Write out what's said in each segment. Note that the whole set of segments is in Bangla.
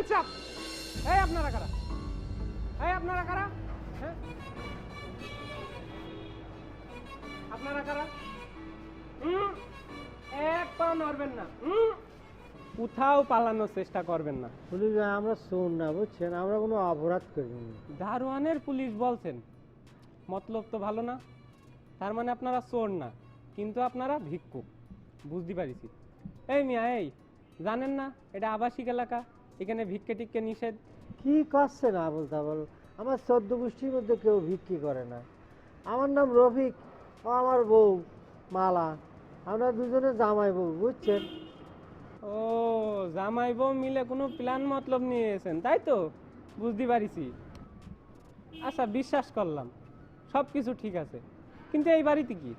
Hands up! এই আপনারা কারা? এই আপনারা কারা? হ্যাঁ, আপনারা কারা? এক পাও নড়বেন না, কোথাও পালানোর চেষ্টা করবেন না। পুলিশ ভাই আমরা শোন না, বুঝছেন, আমরা কোনো অপরাধ করিনি। দারোয়ানের পুলিশ বলছেন, মতলব তো ভালো না। তার মানে আপনারা চোর না, কিন্তু আপনারা ভিক্ষুক, বুঝতে পারিছি। এই মিয়া, এই জানেন না এটা আবাসিক এলাকা, এখানে ভিক্ষে টিক্ষে নিষেধ। কি করছে না বলতে বল, আমার 14 গোষ্ঠীর মধ্যে কেউ ভিক্ষি করে না। আমার নাম রফিক, ও আমার বউ মালা, আমরা দুজনে জামাই বউ, বুঝছেন। ও, জামাই বউ মিলে কোনো প্ল্যান মতলব নিয়ে এসেছেন, তাই তো? বুঝতে পারিছি। আচ্ছা, বিশ্বাস করলাম, সব কিছু ঠিক আছে, কিন্তু এই বাড়িতে কি?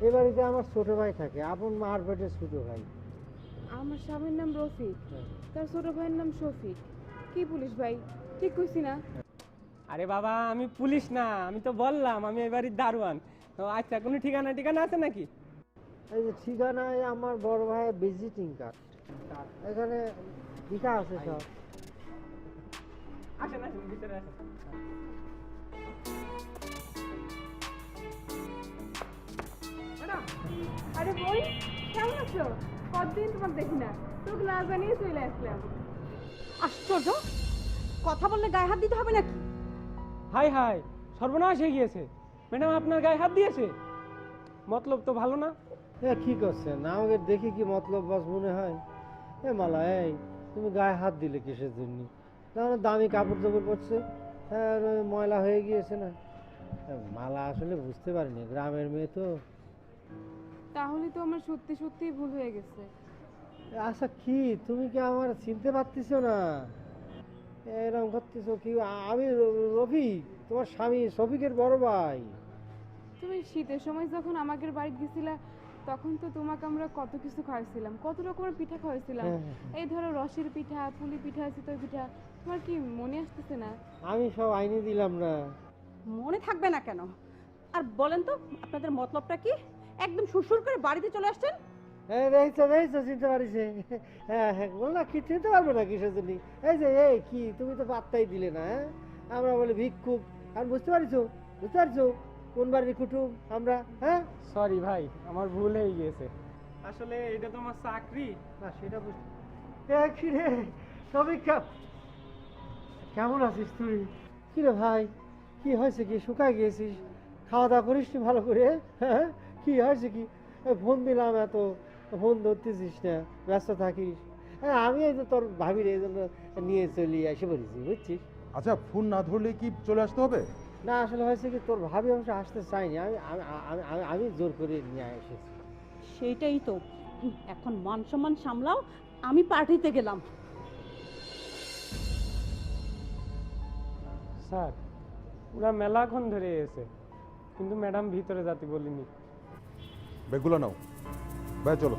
এই বাড়িতে আমার ছোট ভাই থাকে, আপন মার পেটের ছোট ভাই। আমার স্বামীর নাম রফিক, তার ছোট ভাইয়ের নাম শফিক। কি পুলিশ ভাই, ঠিক কইছি না? আরে বাবা, আমি পুলিশ না, আমি তো বললাম আমি এই বাড়ির দারোয়ান। তো আচ্ছা, কোনো ঠিকানা ঠিকানা আছে নাকি? এই যে ঠিকানায় আমার বড় ভাইয়ের ভিজিটিং কার্ড, এখানে লেখা আছে সব। আসেন আসেন, ভিতরে আসেন। ম্যাডাম, আরে বই, কেমন আছো? কতদিন তোমার দেখি না, তোকে না জানিয়ে চলে আসলাম। আশ্চর্য, কথা বললে গায়ে হাত দিতে হবে নাকি? হাই হাই, সর্বনাশ হয়ে গিয়েছে। ম্যাডাম আপনার গায়ে হাত দিয়েছে, মতলব তো ভালো না। কি করছেন, আমাকে দেখি কি মতলব বাস মনে হয়? এ মালা, এই তুমি গায়ে হাত দিলে কিসের জন্য? তাহলে দামি কাপড় চোপড় পরছে, হ্যাঁ, আর ওই ময়লা হয়ে গিয়েছে না। মালা আসলে বুঝতে পারিনি, গ্রামের মেয়ে তো। তাহলে তো আমার সত্যি সত্যি ভুল হয়ে গেছে। আচ্ছা, কি তুমি কি আমার চিনতে পারতেছো না? এরকম করতেছো কি? আমি রফিক, তোমার স্বামী শফিকের বড় ভাই। তুমি শীতের সময় যখন আমাদের বাড়ি গেছিলা, তখন তো তোমাকে আমরা কত কিছু খাওয়াইছিলাম, কত রকমের পিঠা খাওয়াইছিলাম। এই ধরো রসের পিঠা, পুলি পিঠা, চিতই পিঠা, তোমার কি মনে আসতেছে না? আমি সব আইনি দিলাম না। মনে থাকবে না কেন? আর বলেন তো, আপনাদের মতলবটা কি? একদম সুরসুর করে বাড়িতে চলে আসছেন। দেখছো দেখছো, চিনতে পারিছে। হ্যাঁ হ্যাঁ, বল না, কি চিনতে পারবো না কিসের জন্য? এই যে, এই কি তুমি তো পাত্তাই দিলে না, হ্যাঁ? আমরা বলে ভিক্ষুক, আর বুঝতে পারছো, বুঝতে পারছো কোন বাড়ির কুটুম আমরা, হ্যাঁ? সরি ভাই, আমার ভুল হয়ে গিয়েছে। আসলে এটা তো আমার চাকরি। না সেটা বুঝতে। কি রে শফিক, কেমন আছিস তুই? কি রে ভাই, কি হয়েছে? কি শুকায় গিয়েছিস? খাওয়া দাওয়া করিস নি ভালো করে? হ্যাঁ, কি হয়েছে কি? ফোন দিলাম, এত ফোন ধরতেছিস না, ব্যস্ত থাকিস। হ্যাঁ, আমি এই যে তোর ভাবির এই জন্য নিয়ে চলে এসে পড়েছি, বুঝছিস। আচ্ছা, ফোন না ধরলে কি চলে আসতে হবে? না, আসলে হয়েছে কি, তোর ভাবি অবশ্য আসতে চাইনি, আমি আমি আমি আমি জোর করে নিয়ে এসেছি। সেইটাই তো, এখন মান সম্মান সামলাও, আমি পার্টিতে গেলাম। স্যার, ওরা মেলাক্ষণ ধরে এসে, কিন্তু ম্যাডাম ভিতরে যেতে বলিনি। ব্যাগগুলো নাও, ভাই চলো।